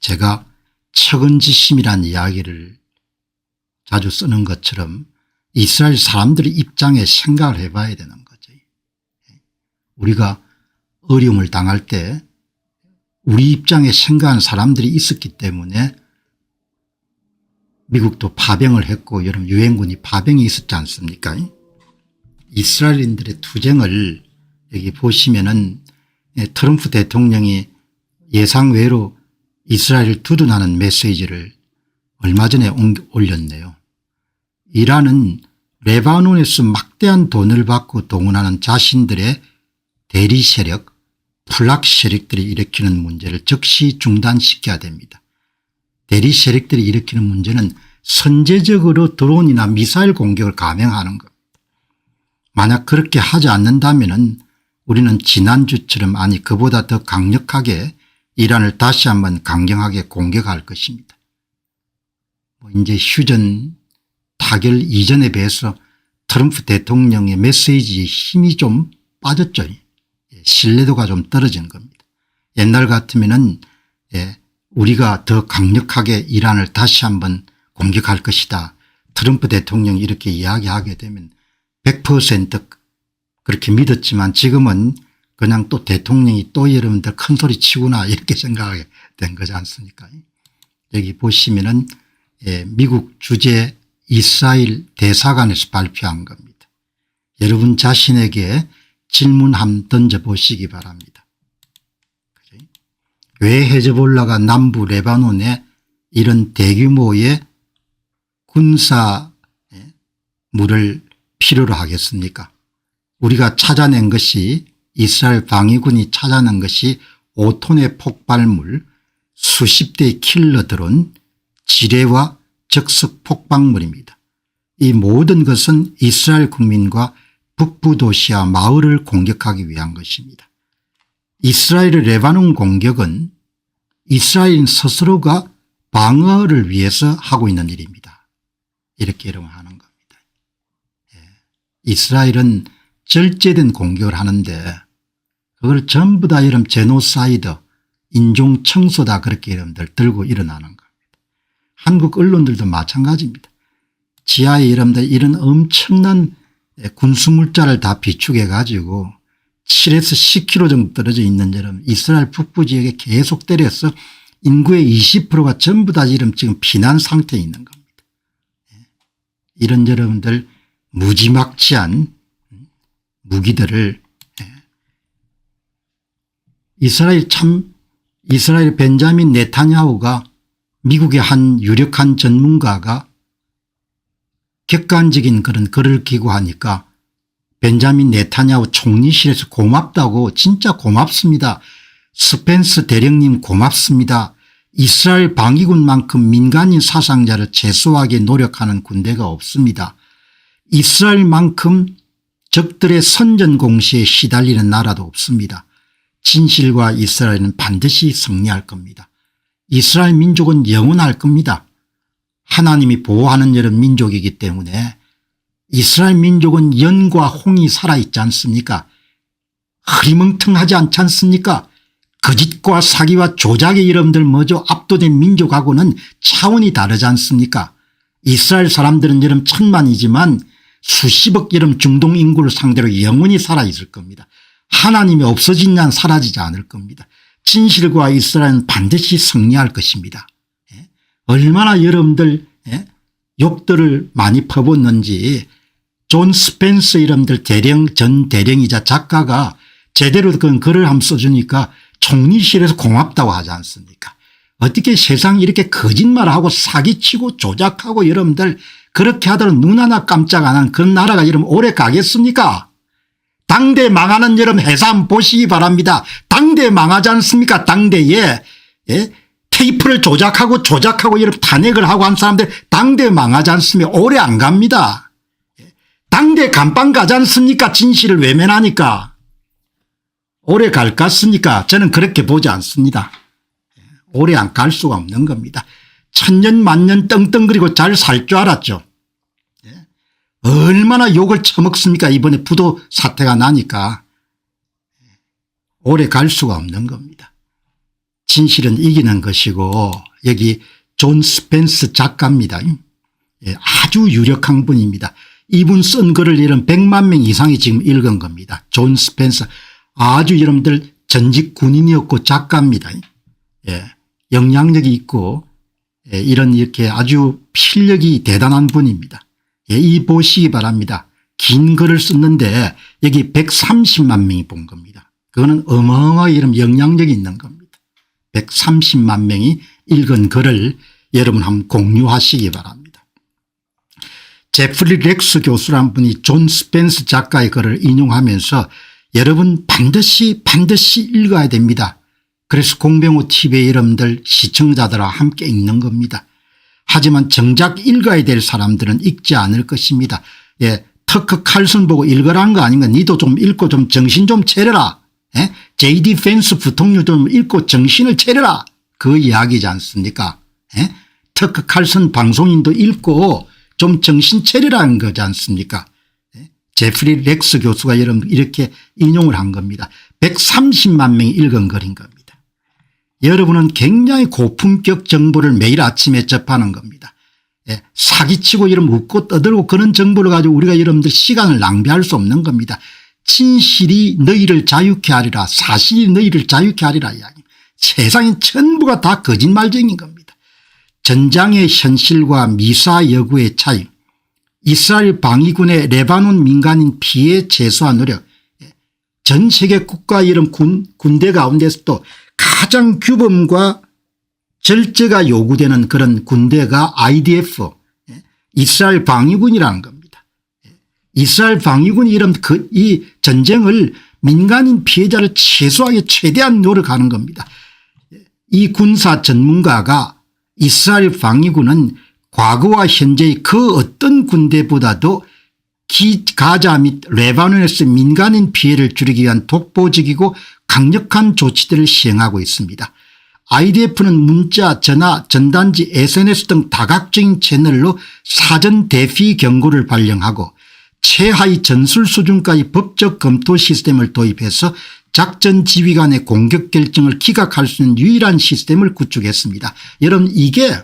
제가 측은지심이란 이야기를 자주 쓰는 것처럼 이스라엘 사람들의 입장에 생각을 해봐야 되는 거죠. 우리가 어려움을 당할 때 우리 입장에 생각하는 사람들이 있었기 때문에 미국도 파병을 했고 여러분 유엔군이 파병이 있었지 않습니까? 이스라엘인들의 투쟁을 여기 보시면은 트럼프 대통령이 예상외로 이스라엘을 두둔하는 메시지를 얼마 전에 올렸네요. 이란은 레바논에서 막대한 돈을 받고 동원하는 자신들의 대리 세력, 플락 세력들이 일으키는 문제를 즉시 중단시켜야 됩니다. 대리 세력들이 일으키는 문제는 선제적으로 드론이나 미사일 공격을 감행하는 것. 만약 그렇게 하지 않는다면 우리는 지난주처럼 아니 그보다 더 강력하게 이란을 다시 한번 강경하게 공격할 것입니다. 이제 휴전 타결 이전에 비해서 트럼프 대통령의 메시지의 힘이 좀 빠졌죠. 신뢰도가 좀 떨어진 겁니다. 옛날 같으면은 우리가 더 강력하게 이란을 다시 한번 공격할 것이다. 트럼프 대통령이 이렇게 이야기하게 되면 100% 그렇게 믿었지만 지금은 그냥 또 대통령이 또 여러분들 큰 소리 치구나 이렇게 생각하게 된 거지 않습니까? 여기 보시면은 미국 주재 이스라엘 대사관에서 발표한 겁니다. 여러분 자신에게 질문 한번 던져보시기 바랍니다. 왜 헤즈볼라가 남부 레바논에 이런 대규모의 군사물을 필요로 하겠습니까? 우리가 찾아낸 것이 이스라엘 방위군이 찾아낸 것이 5톤의 폭발물, 수십 대의 킬러 드론, 지뢰와 적석 폭발물입니다. 이 모든 것은 이스라엘 국민과 북부 도시와 마을을 공격하기 위한 것입니다. 이스라엘의 레바논 공격은 이스라엘 스스로가 방어를 위해서 하고 있는 일입니다. 이렇게 하는 겁니다. 이스라엘은 절제된 공격을 하는데 그걸 전부 다 이런 제노사이드 인종청소다 그렇게 여러분들 들고 일어나는 겁니다. 한국 언론들도 마찬가지입니다. 지하에 여러분들 이런 엄청난 군수물자를 다 비축해 가지고 7에서 10km 정도 떨어져 있는 여러분 이스라엘 북부 지역에 계속 때려서 인구의 20%가 전부 다 지금 피난 상태에 있는 겁니다. 이런 여러분들 무지막지한 무기들을 이스라엘 벤자민 네타냐후가 미국의 한 유력한 전문가가 객관적인 그런 글을 기고하니까 벤자민 네타냐후 총리실에서 고맙다고 진짜 고맙습니다. 스펜스 대령님 고맙습니다. 이스라엘 방위군만큼 민간인 사상자를 최소화하게 노력하는 군대가 없습니다. 이스라엘만큼 적들의 선전 공시에 시달리는 나라도 없습니다. 진실과 이스라엘은 반드시 승리할 겁니다. 이스라엘 민족은 영원할 겁니다. 하나님이 보호하는 여러 민족이기 때문에 이스라엘 민족은 연과 홍이 살아있지 않습니까? 흐리멍텅하지 않지 않습니까? 거짓과 사기와 조작의 여러분들 뭐죠? 압도된 민족하고는 차원이 다르지 않습니까? 이스라엘 사람들은 여러분 천만이지만 수십억 여러분 중동 인구를 상대로 영원히 살아있을 겁니다. 하나님이 없어진 양 사라지지 않을 겁니다. 진실과 이스라엘은 반드시 승리할 것입니다. 얼마나 여러분들 욕들을 많이 퍼붓는지 존 스펜서 여러분들 전 대령이자 작가가 제대로 그 글을 한번 써주니까 총리실에서 고맙다고 하지 않습니까? 어떻게 세상 이렇게 거짓말하고 사기치고 조작하고 여러분들 그렇게 하도록 눈 하나 깜짝 안 하는 그런 나라가 여러분 오래 가겠습니까? 당대 망하는 여러분 회사 한번 보시기 바랍니다. 당대 망하지 않습니까? 당대에 테이프를 조작하고 여러분 탄핵을 하고 한 사람들 당대 망하지 않습니까? 오래 안 갑니다. 당대 감방 가지 않습니까? 진실을 외면하니까. 오래 갈 것 같습니까? 저는 그렇게 보지 않습니다. 오래 안 갈 수가 없는 겁니다. 천년 만년 떵떵거리고 잘 살 줄 알았죠. 얼마나 욕을 처먹습니까? 이번에 부도 사태가 나니까. 오래 갈 수가 없는 겁니다. 진실은 이기는 것이고 여기 존 스펜스 작가입니다. 예, 아주 유력한 분입니다. 이분 쓴 글을 이런 100만 명 이상이 지금 읽은 겁니다. 존 스펜서 아주 여러분들 전직 군인이었고 작가입니다. 예, 영향력이 있고 예, 이렇게 아주 필력이 대단한 분입니다. 예, 이 보시기 바랍니다. 긴 글을 썼는데 여기 130만 명이 본 겁니다. 그거는 어마어마하게 이런 영향력이 있는 겁니다. 130만 명이 읽은 글을 여러분 한번 공유하시기 바랍니다. 제프리 렉스 교수란 분이 존 스펜스 작가의 글을 인용하면서 여러분 반드시 읽어야 됩니다. 그래서 공병호 TV의 여러분들 시청자들과 함께 읽는 겁니다. 하지만 정작 읽어야 될 사람들은 읽지 않을 것입니다. 예, 터크 칼슨 보고 읽으라는 거 아닌가. 니도 좀 읽고 좀 정신 좀 차려라. 예? JD 펜스 부통령 좀 읽고 정신을 차려라. 그 이야기지 않습니까? 예? 터크 칼슨 방송인도 읽고 좀 정신 차리라는 거지 않습니까? 제프리 렉스 교수가 여러분 이렇게 인용을 한 겁니다. 130만 명이 읽은 글인 겁니다. 여러분은 굉장히 고품격 정보를 매일 아침에 접하는 겁니다. 사기치고 이런 웃고 떠들고 그런 정보를 가지고 우리가 여러분들 시간을 낭비할 수 없는 겁니다. 진실이 너희를 자유케 하리라, 사실이 너희를 자유케 하리라 이야기. 세상엔 전부가 다 거짓말쟁인 겁니다. 전장의 현실과 미사 여구의 차이, 이스라엘 방위군의 레바논 민간인 피해 최소화 노력, 전 세계 국가 이런 군대 가운데서도 가장 규범과 절제가 요구되는 그런 군대가 IDF, 이스라엘 방위군이라는 겁니다. 이스라엘 방위군이 이런 이 전쟁을 민간인 피해자를 최소화하게 최대한 노력하는 겁니다. 이 군사 전문가가 이스라엘 방위군은 과거와 현재의 그 어떤 군대보다도 가자 및 레바논에서 민간인 피해를 줄이기 위한 독보적이고 강력한 조치들을 시행하고 있습니다. IDF는 문자, 전화, 전단지, SNS 등 다각적인 채널로 사전 대피 경고를 발령하고 최하위 전술 수준까지 법적 검토 시스템을 도입해서 작전 지휘관의 공격 결정을 기각할 수 있는 유일한 시스템을 구축했습니다. 여러분 이게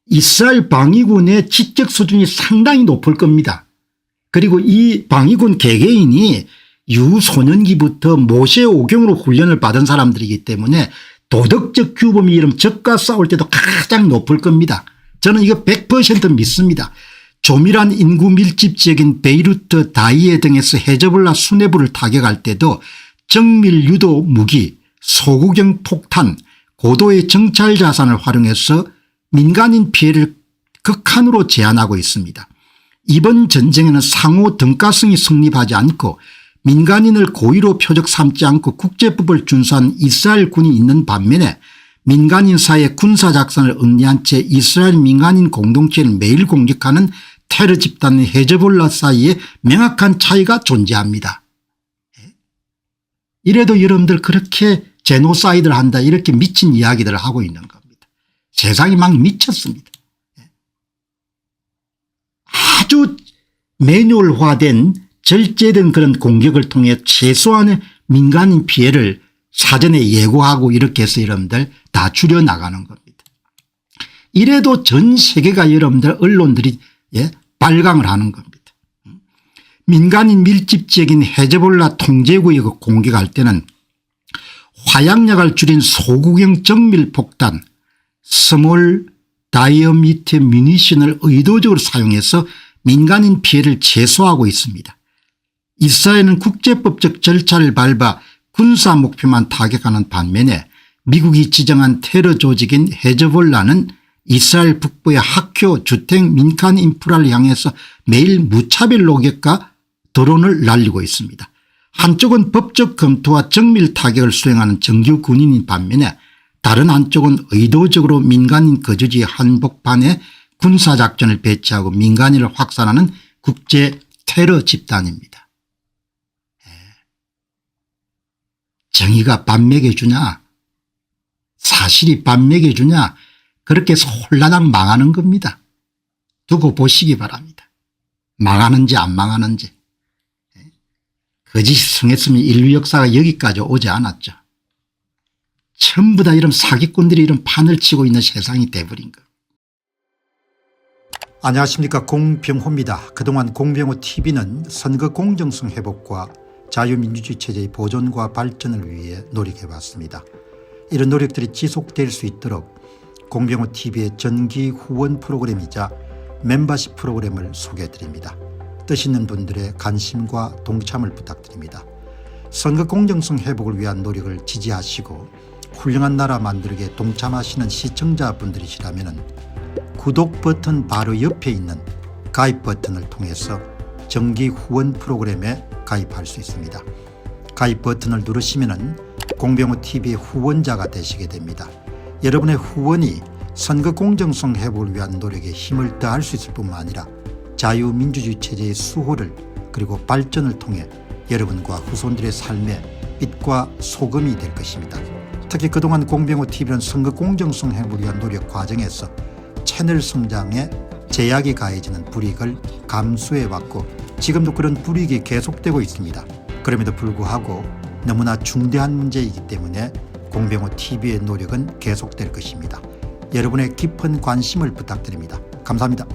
이스라엘 방위군의 지적 수준이 상당히 높을 겁니다. 그리고 이 방위군 개개인이 유소년기부터 모세 오경으로 훈련을 받은 사람들이기 때문에 도덕적 규범이 이런 적과 싸울 때도 가장 높을 겁니다. 저는 이거 100% 믿습니다. 조밀한 인구 밀집 지역인 베이루트, 다이에 등에서 헤즈볼라 수뇌부를 타격할 때도 정밀 유도 무기, 소구경 폭탄, 고도의 정찰 자산을 활용해서 민간인 피해를 극한으로 제한하고 있습니다. 이번 전쟁에는 상호 등가성이 성립하지 않고 민간인을 고의로 표적 삼지 않고 국제법을 준수한 이스라엘 군이 있는 반면에 민간인 사이의 군사작전을 응리한 채 이스라엘 민간인 공동체를 매일 공격하는 테러 집단의 헤즈볼라 사이에 명확한 차이가 존재합니다. 이래도 여러분들 그렇게 제노사이드를 한다 이렇게 미친 이야기들을 하고 있는 겁니다. 세상이 막 미쳤습니다. 아주 매뉴얼화된 절제된 그런 공격을 통해 최소한의 민간인 피해를 사전에 예고하고 이렇게 해서 여러분들 다 줄여나가는 겁니다. 이래도 전 세계가 여러분들 언론들이 발광을 하는 겁니다. 민간인 밀집 지역인 헤즈볼라 통제구역을 공격할 때는 화약약을 줄인 소구경 정밀 폭탄 스몰 다이어미터 뮤니션을 의도적으로 사용해서 민간인 피해를 최소화하고 있습니다. 이스라엘은 국제법적 절차를 밟아 군사 목표만 타격하는 반면에 미국이 지정한 테러 조직인 헤즈볼라는 이스라엘 북부의 학교, 주택, 민간 인프라를 향해서 매일 무차별 로켓과 드론을 날리고 있습니다. 한쪽은 법적 검토와 정밀 타격을 수행하는 정규 군인인 반면에 다른 한쪽은 의도적으로 민간인 거주지 한복판에 군사작전을 배치하고 민간인을 확산하는 국제 테러 집단입니다. 정의가 밥 먹여주냐 사실이 밥 먹여주냐 그렇게 해서 홀라당 망하는 겁니다. 두고 보시기 바랍니다. 망하는지 안 망하는지. 거짓이 성했으면 인류 역사가 여기까지 오지 않았죠. 전부 다 이런 사기꾼들이 이런 판을 치고 있는 세상이 돼버린 거. 안녕하십니까, 공병호입니다. 그동안 공병호TV는 선거 공정성 회복과 자유민주주의 체제의 보존과 발전을 위해 노력해왔습니다. 이런 노력들이 지속될 수 있도록 공병호TV의 정기 후원 프로그램이자 멤버십 프로그램을 소개해드립니다. 뜻 있는 분들의 관심과 동참을 부탁드립니다. 선거 공정성 회복을 위한 노력을 지지하시고 훌륭한 나라 만들기에 동참하시는 시청자분들이시라면 구독 버튼 바로 옆에 있는 가입 버튼을 통해서 정기 후원 프로그램에 가입할 수 있습니다. 가입 버튼을 누르시면 공병호TV의 후원자가 되시게 됩니다. 여러분의 후원이 선거 공정성 회복을 위한 노력에 힘을 더할 수 있을 뿐만 아니라 자유민주주의 체제의 수호를 그리고 발전을 통해 여러분과 후손들의 삶에 빛과 소금이 될 것입니다. 특히 그동안 공병호TV는 선거 공정성 회복을 위한 노력 과정에서 채널 성장에 제약이 가해지는 불이익을 감수해왔고 지금도 그런 불이익이 계속되고 있습니다. 그럼에도 불구하고 너무나 중대한 문제이기 때문에 공병호TV의 노력은 계속될 것입니다. 여러분의 깊은 관심을 부탁드립니다. 감사합니다.